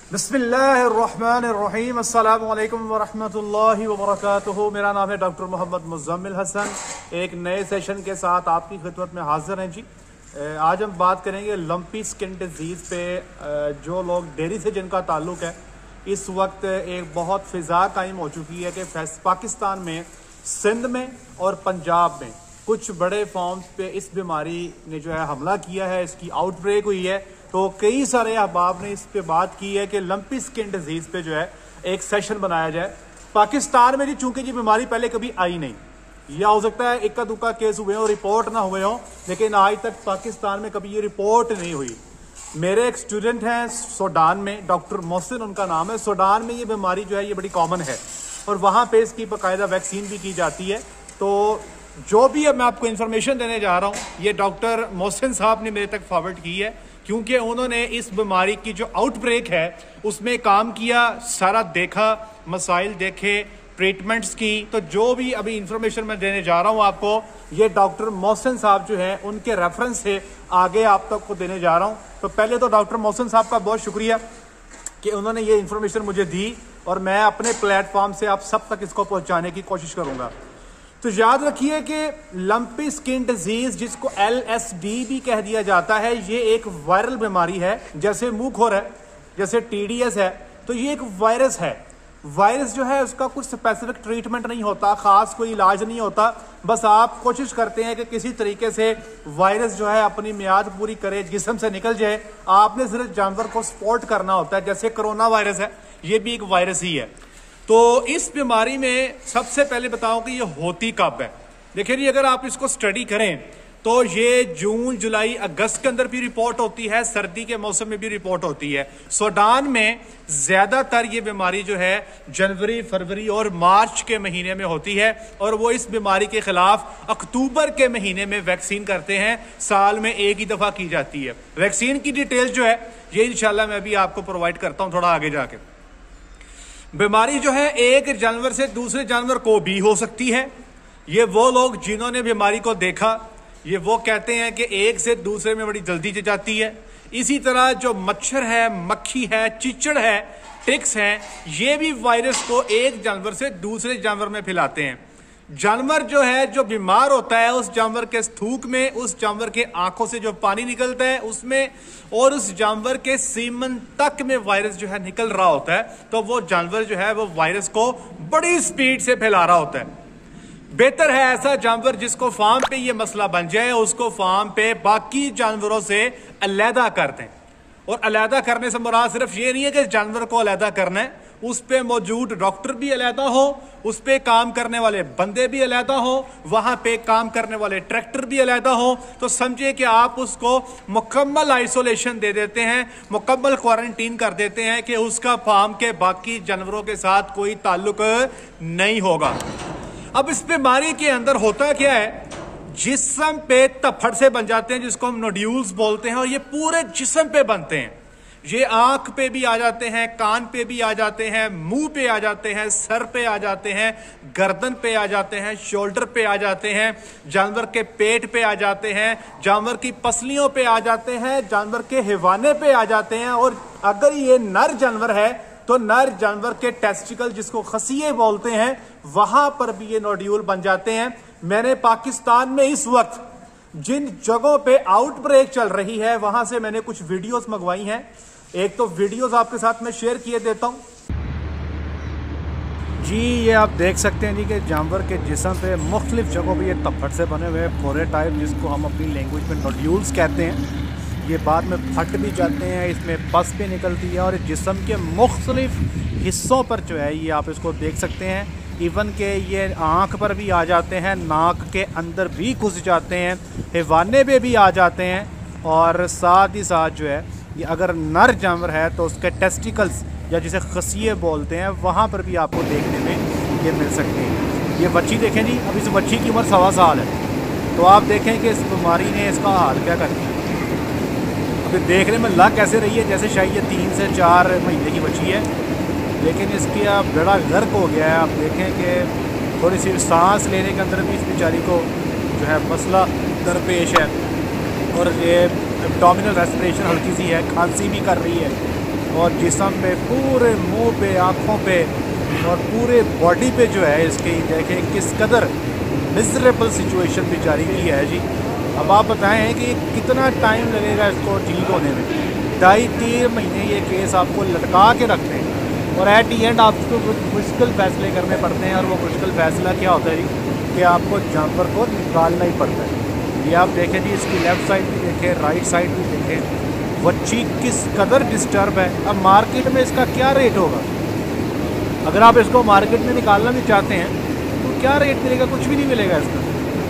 बिस्मिल्लाहिर्रहमानिर्रहीम अस्सलामु अलैकुम वरहमतुल्लाहि वबरकातुहू। मेरा नाम है डॉक्टर मोहम्मद मुज़म्मिल हसन। एक नए सेशन के साथ आपकी खिदमत में हाजिर हैं जी। आज हम बात करेंगे लंपी स्किन डिजीज़ पे। जो लोग डेयरी से जिनका ताल्लुक़ है, इस वक्त एक बहुत फ़िज़ा कायम हो चुकी है कि पाकिस्तान में, सिंध में और पंजाब में कुछ बड़े फॉर्म्स पे इस बीमारी ने जो है हमला किया है, इसकी आउटब्रेक हुई है। तो कई सारे अहबाब ने इस पे बात की है कि लंपी स्किन डिजीज़ पे जो है एक सेशन बनाया जाए। पाकिस्तान में जी चूंकि ये बीमारी पहले कभी आई नहीं, या हो सकता है इक्का दुक्का केस हुए हों, रिपोर्ट ना हुए हों, लेकिन आज तक पाकिस्तान में कभी ये रिपोर्ट नहीं हुई। मेरे एक स्टूडेंट हैं सूडान में, डॉक्टर मोहसिन उनका नाम है। सूडान में ये बीमारी जो है ये बड़ी कॉमन है और वहाँ पे इसकी बाकायदा वैक्सीन भी की जाती है। तो जो भी अब मैं आपको इन्फॉर्मेशन देने जा रहा हूँ, ये डॉक्टर मोहसिन साहब ने मेरे तक फॉरवर्ड की है, क्योंकि उन्होंने इस बीमारी की जो आउटब्रेक है उसमें काम किया, सारा देखा, मसाइल देखे, ट्रीटमेंट्स की। तो जो भी अभी इंफॉर्मेशन मैं देने जा रहा हूँ आपको, ये डॉक्टर मोहसिन साहब जो हैं उनके रेफरेंस से आगे आप तक को देने जा रहा हूँ। तो पहले तो डॉक्टर मोहसिन साहब का बहुत शुक्रिया कि उन्होंने ये इन्फॉर्मेशन मुझे दी और मैं अपने प्लेटफॉर्म से आप सब तक इसको पहुँचाने की कोशिश करूँगा। तो याद रखिए कि लंपी स्किन डिजीज, जिसको LSD भी कह दिया जाता है, ये एक वायरल बीमारी है। जैसे मुंह खुर है, जैसे TDS है, तो ये एक वायरस है। वायरस जो है उसका कुछ स्पेसिफिक ट्रीटमेंट नहीं होता, खास कोई इलाज नहीं होता। बस आप कोशिश करते हैं कि किसी तरीके से वायरस जो है अपनी मियाद पूरी करे, जिस्म से निकल जाए। आपने सिर्फ जानवर को सपोर्ट करना होता है। जैसे कोरोना वायरस है, ये भी एक वायरस ही है। तो इस बीमारी में सबसे पहले बताऊं कि ये होती कब है। देखिए जी, अगर आप इसको स्टडी करें तो ये जून, जुलाई, अगस्त के अंदर भी रिपोर्ट होती है, सर्दी के मौसम में भी रिपोर्ट होती है। सूडान में ज्यादातर ये बीमारी जो है जनवरी, फरवरी और मार्च के महीने में होती है और वो इस बीमारी के खिलाफ अक्टूबर के महीने में वैक्सीन करते हैं। साल में एक ही दफा की जाती है। वैक्सीन की डिटेल्स जो है ये इंशाल्लाह मैं भी आपको प्रोवाइड करता हूं थोड़ा आगे जाके। बीमारी जो है एक जानवर से दूसरे जानवर को भी हो सकती है। ये वो लोग जिन्होंने बीमारी को देखा, ये वो कहते हैं कि एक से दूसरे में बड़ी जल्दी से जाती है। इसी तरह जो मच्छर है, मक्खी है, चिचड़ है, टिक्स हैं, ये भी वायरस को एक जानवर से दूसरे जानवर में फैलाते हैं। जानवर जो है, जो बीमार होता है, उस जानवर के थूक में, उस जानवर के आंखों से जो पानी निकलता है उसमें, और उस जानवर के सीमन तक में वायरस जो है निकल रहा होता है। तो वो जानवर जो है वो वायरस को बड़ी स्पीड से फैला रहा होता है। बेहतर है ऐसा जानवर जिसको फार्म पे ये मसला बन जाए, उसको फार्म पे बाकी जानवरों से अलहदा कर दें। और अलहदा करने से मुराद सिर्फ ये नहीं है कि जानवर को अलहदा करना है, उस पे मौजूद डॉक्टर भी अलहदा हो, उस पे काम करने वाले बंदे भी अलहदा हो, वहां पे काम करने वाले ट्रैक्टर भी अलहदा हो। तो समझिए कि आप उसको मुकम्मल आइसोलेशन दे देते हैं, मुकम्मल क्वारंटीन कर देते हैं कि उसका फार्म के बाकी जानवरों के साथ कोई ताल्लुक नहीं होगा। अब इस बीमारी के अंदर होता क्या है, जिस्म पे तफड़ से बन जाते हैं, जिसको हम नोड्यूल्स बोलते हैं, और ये पूरे जिस्म पे बनते हैं। ये आंख पे भी आ जाते हैं, कान पे भी आ जाते हैं, मुंह पे आ जाते हैं, सर पे आ जाते हैं, गर्दन पे आ जाते हैं, शोल्डर पे आ जाते हैं, जानवर के पेट पे आ जाते हैं, जानवर की पसलियों पे आ जाते हैं, जानवर के हिवाने पे आ जाते हैं। और अगर ये नर जानवर है तो नर जानवर के टेस्टिकल, जिसको खसिये बोलते हैं, वहां पर भी ये नोड्यूल बन जाते हैं। मैंने पाकिस्तान में इस वक्त जिन जगहों पे आउटब्रेक चल रही है वहां से मैंने कुछ वीडियोस मंगवाई हैं। एक तो वीडियोस आपके साथ में शेयर किए देता हूं जी। ये आप देख सकते हैं जी कि जानवर के जिस्म पे मुख्तलिफ जगहों पे ये तप्पड़ से बने हुए फोरे टाइप, जिसको हम अपनी लैंग्वेज में नोड्यूल्स कहते हैं। ये बाद में फट भी जाते हैं, इसमें पस भी निकलती है और जिस्म के मुख्तलिफ हिस्सों पर जो है ये आप इसको देख सकते हैं। इवन के ये आँख पर भी आ जाते हैं, नाक के अंदर भी घुस जाते हैं, हिवाने पे भी आ जाते हैं। और साथ ही साथ जो है ये अगर नर जानवर है तो उसके टेस्टिकल्स, या जिसे खसिये बोलते हैं, वहाँ पर भी आपको देखने में ये मिल सकते हैं। ये बच्ची देखें जी, अब इस बच्ची की उम्र 1.25 साल है। तो आप देखें कि इस बीमारी ने इसका हाल क्या कर दिया। अभी देखने में लग कैसे रही है जैसे शायद ये 3 से 4 महीने की बच्ची है, लेकिन इसकी अब बड़ा गर्क हो गया है। आप देखें कि थोड़ी सी सांस लेने के अंदर भी इस बेचारी को जो है मसला दरपेश है, और ये एब्डोमिनल रेस्पिरेशन हल्की सी है, खांसी भी कर रही है। और जिस्म पे, पूरे मुंह पे, आँखों पे और पूरे बॉडी पे जो है इसकी देखें किस कदर मिजरेबल सिचुएशन बेचारी की है जी। अब आप बताएं कि कितना टाइम लगेगा इसको ठीक होने में। 2.5-3 महीने ये केस आपको लटका के रखते हैं और एट दी एंड आपको मुश्किल फैसले करने पड़ते हैं। और वो मुश्किल फैसला क्या होता है जी कि आपको जानवर को निकालना ही पड़ता है। ये आप देखें जी, इसकी लेफ़्ट साइड भी देखें, राइट साइड भी देखें, बच्ची किस कदर डिस्टर्ब है। अब मार्केट में इसका क्या रेट होगा? अगर आप इसको मार्केट में निकालना भी चाहते हैं तो क्या रेट मिलेगा? कुछ भी नहीं मिलेगा इसका।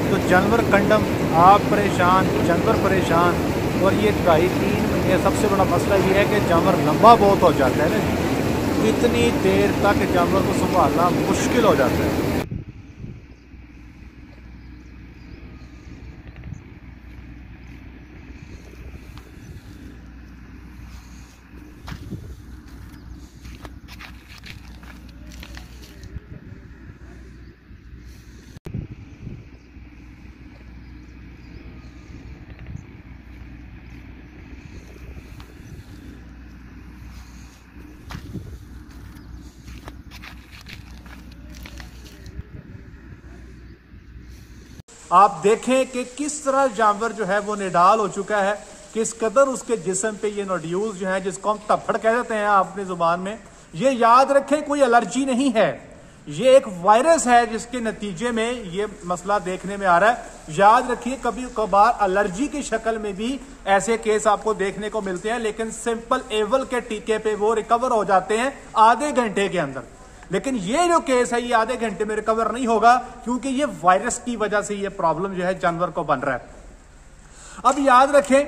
तो जानवर कंडम, आप परेशान, जानवर परेशान। और ये 2.5-3 महीने सबसे बड़ा मसला ये है कि जानवर लंबा बहुत हो जाता है ना, इतनी देर तक जानवर को संभालना मुश्किल हो जाता है। आप देखें कि किस तरह जानवर जो है वो निडाल हो चुका है, किस कदर उसके जिस्म पे ये नोड्यूल्स जो हैं, जिसको हम तफड़ कह देते हैं अपनी जुबान में। ये याद रखें कोई एलर्जी नहीं है, ये एक वायरस है जिसके नतीजे में ये मसला देखने में आ रहा है। याद रखिए कभी कभार एलर्जी की शक्ल में भी ऐसे केस आपको देखने को मिलते हैं, लेकिन सिंपल एवल के टीके पे वो रिकवर हो जाते हैं आधे घंटे के अंदर। लेकिन ये जो केस है ये आधे घंटे में रिकवर नहीं होगा, क्योंकि ये वायरस की वजह से ये प्रॉब्लम जो है जानवर को बन रहा है। अब याद रखें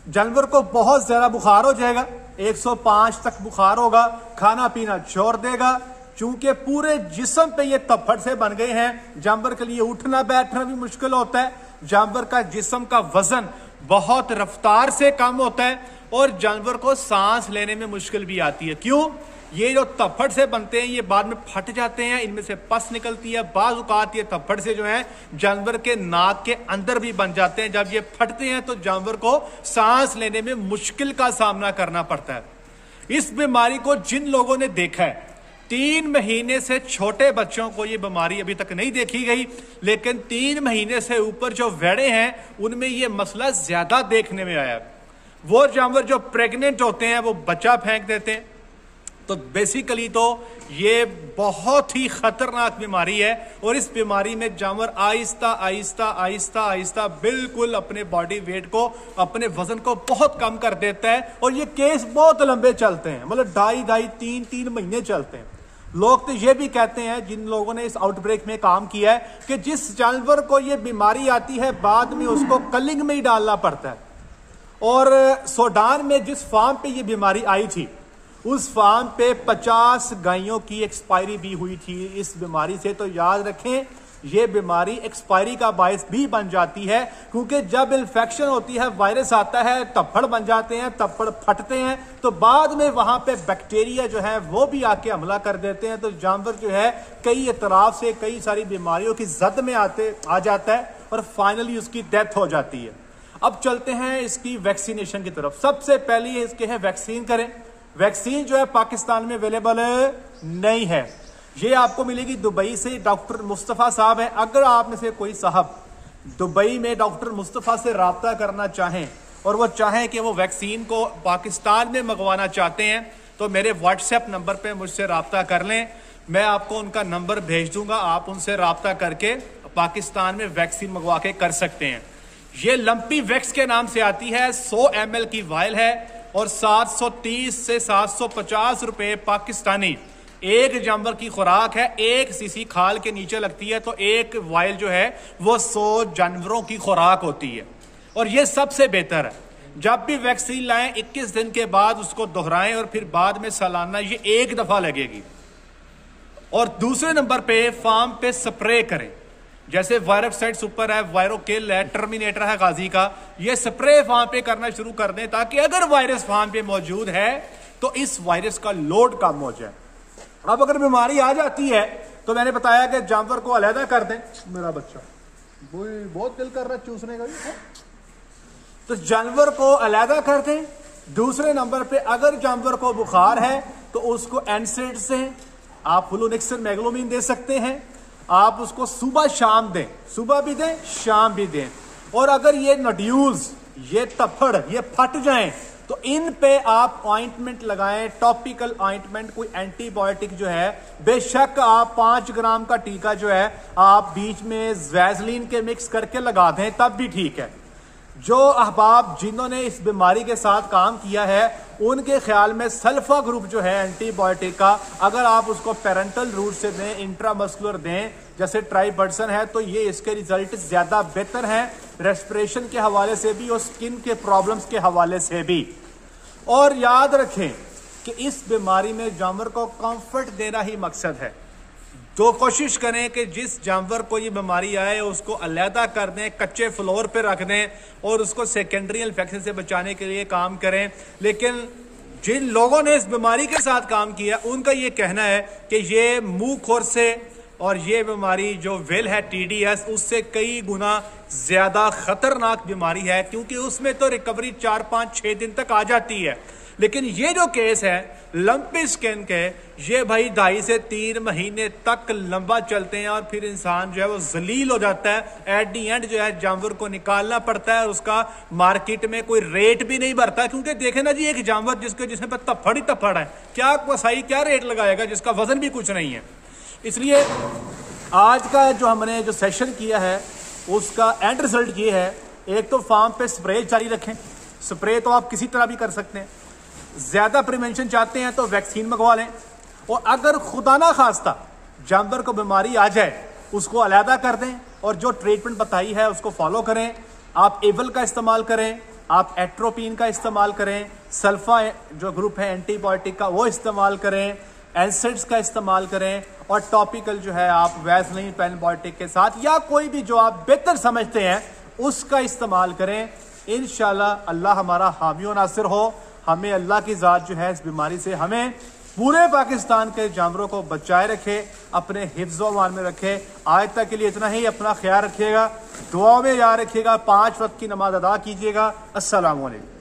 जानवर को बहुत ज्यादा बुखार हो जाएगा, 105 तक बुखार होगा, खाना पीना छोड़ देगा, चूंकि पूरे जिस्म पे ये तफड़ से बन गए हैं। जानवर के लिए उठना बैठना भी मुश्किल होता है, जानवर का जिस्म का वजन बहुत रफ्तार से कम होता है और जानवर को सांस लेने में मुश्किल भी आती है। क्यों? ये जो तफड़ से बनते हैं ये बाद में फट जाते हैं, इनमें से पस निकलती है। बाज़ औक़ात ये तफड़ से जो है जानवर के नाक के अंदर भी बन जाते हैं। जब ये फटते हैं तो जानवर को सांस लेने में मुश्किल का सामना करना पड़ता है। इस बीमारी को जिन लोगों ने देखा है, 3 महीने से छोटे बच्चों को ये बीमारी अभी तक नहीं देखी गई, लेकिन 3 महीने से ऊपर जो वेड़े हैं उनमें ये मसला ज्यादा देखने में आया। वो जानवर जो प्रेग्नेंट होते हैं वो बच्चा फेंक देते हैं। तो बेसिकली तो ये बहुत ही खतरनाक बीमारी है और इस बीमारी में जानवर आहिस्ता आहिस्ता आहिस्ता आहिस्ता बिल्कुल अपने बॉडी वेट को, अपने वजन को बहुत कम कर देता है। और ये केस बहुत लंबे चलते हैं, मतलब 2.5-3 महीने चलते हैं। लोग तो ये भी कहते हैं, जिन लोगों ने इस आउटब्रेक में काम किया है, कि जिस जानवर को ये बीमारी आती है बाद में उसको कलिंग में ही डालना पड़ता है। और सूडान में जिस फार्म पे ये बीमारी आई थी उस फार्म पे 50 गायों की एक्सपायरी भी हुई थी इस बीमारी से। तो याद रखें ये बीमारी एक्सपायरी का बायस भी बन जाती है, क्योंकि जब इन्फेक्शन होती है, वायरस आता है, तफड़ बन जाते हैं, तफड़ फटते हैं, तो बाद में वहां पे बैक्टीरिया जो है वो भी आके हमला कर देते हैं। तो जानवर जो है कई एतराफ से कई सारी बीमारियों की जद में आ जाता है और फाइनली उसकी डेथ हो जाती है। अब चलते हैं इसकी वैक्सीनेशन की तरफ। सबसे पहले इसके है वैक्सीन करें। वैक्सीन जो है पाकिस्तान में अवेलेबल नहीं है, ये आपको मिलेगी दुबई से। डॉक्टर मुस्तफ़ा साहब हैं। अगर आप में से कोई साहब दुबई में डॉक्टर मुस्तफ़ा से राब्ता करना चाहें और वो चाहें कि वो वैक्सीन को पाकिस्तान में मंगवाना चाहते हैं, तो मेरे व्हाट्सएप नंबर पे मुझसे राब्ता कर लें। मैं आपको उनका नंबर भेज दूंगा, आप उनसे राब्ता करके पाकिस्तान में वैक्सीन मंगवा के कर सकते हैं। ये लंपी वैक्स के नाम से आती है, 100 ml की वायल है और 730 से 750 रुपए पाकिस्तानी एक जानवर की खुराक है। 1 सीसी खाल के नीचे लगती है, तो एक वायल जो है वो 100 जानवरों की खुराक होती है। और ये सबसे बेहतर है, जब भी वैक्सीन लाएं 21 दिन के बाद उसको दोहराएं और फिर बाद में सालाना ये एक दफा लगेगी। और दूसरे नंबर पे फार्म पे स्प्रे करें, जैसे वायरोक्साइड सुपर है, वायरोकिल है, टर्मिनेटर है गाजी का, ये स्प्रे फार्म पे करना शुरू कर दें, ताकि अगर वायरस फार्म पे मौजूद है तो इस वायरस का लोड कम हो जाए। अब अगर बीमारी आ जाती है तो मैंने बताया कि जानवर को अलहदा कर दें। मेरा बच्चा बहुत दिल कर रहा है चूसने का, तो जानवर को अलहदा कर दें दूसरे नंबर पे अगर जानवर को बुखार है तो उसको एनसेड से आप फ्लूनेक्सिन मैग्लोमिन दे सकते हैं। आप उसको सुबह शाम दें, सुबह भी दें शाम भी दें। और अगर ये नोड्यूल्स, ये तफड़, ये फट जाएं तो इन पे आप ऑइंटमेंट लगाएं, टॉपिकल ऑइंटमेंट, कोई एंटीबायोटिक जो है। बेशक आप 5 ग्राम का टीका जो है आप बीच में वैसलीन के मिक्स करके लगा दें तब भी ठीक है। जो अहबाब जिन्होंने इस बीमारी के साथ काम किया है उनके ख्याल में सल्फा ग्रुप जो है एंटीबायोटिक का, अगर आप उसको पेरेंटल रूट से दें, इंट्रामस्कुलर दें, जैसे ट्राइबर्सन है, तो ये इसके रिजल्ट ज्यादा बेहतर हैं रेस्पिरेशन के हवाले से भी और स्किन के प्रॉब्लम्स के हवाले से भी। और याद रखें कि इस बीमारी में जानवर को कंफर्ट देना ही मकसद है। तो कोशिश करें कि जिस जानवर को ये बीमारी आए उसको अलहदा कर दें, कच्चे फ्लोर पे रख दें और उसको सेकेंडरी इन्फेक्शन से बचाने के लिए काम करें। लेकिन जिन लोगों ने इस बीमारी के साथ काम किया उनका ये कहना है कि ये मुंह खोर से और ये बीमारी जो वेल है TDS उससे कई गुना ज्यादा खतरनाक बीमारी है, क्योंकि उसमें तो रिकवरी 4, 5, 6 दिन तक आ जाती है। लेकिन ये जो केस है लंपी स्किन के, ये भाई 2.5 से 3 महीने तक लंबा चलते हैं और फिर इंसान जो है वो जलील हो जाता है। एट दी एंड जो है जानवर को निकालना पड़ता है और उसका मार्केट में कोई रेट भी नहीं बढ़ता, क्योंकि देखे ना जी एक जानवर जिसमें तफड़ ही तफड़ है, क्या कसाई क्या रेट लगाएगा जिसका वजन भी कुछ नहीं है। इसलिए आज का जो हमने जो सेशन किया है उसका एंड रिजल्ट ये है, एक तो फार्म पे स्प्रे जारी रखें। स्प्रे तो आप किसी तरह भी कर सकते हैं। ज्यादा प्रिवेंशन चाहते हैं तो वैक्सीन मंगवा लें। और अगर खुदा ना खास्ता जानवर को बीमारी आ जाए उसको अलहदा कर दें और जो ट्रीटमेंट बताई है उसको फॉलो करें। आप एवल का इस्तेमाल करें, आप एट्रोपिन का इस्तेमाल करें, सल्फा जो ग्रुप है एंटीबायोटिक का वो इस्तेमाल करें, एसिड्स का इस्तेमाल करें और टॉपिकल जो है आप वैसलीन पेनबायोटिक के साथ या कोई भी जो आप बेहतर समझते हैं उसका इस्तेमाल करें। इंशाल्लाह अल्लाह हमारा हामी व नासिर हो। हमें अल्लाह की ज़ात जो है इस बीमारी से हमें पूरे पाकिस्तान के जानवरों को बचाए रखे, अपने हिफ्ज़-ओ अमान में रखे। आज तक के लिए इतना ही। अपना ख्याल रखिएगा, दुआ में याद रखिएगा, 5 वक्त की नमाज अदा कीजिएगा। अस्सलामु अलैकुम।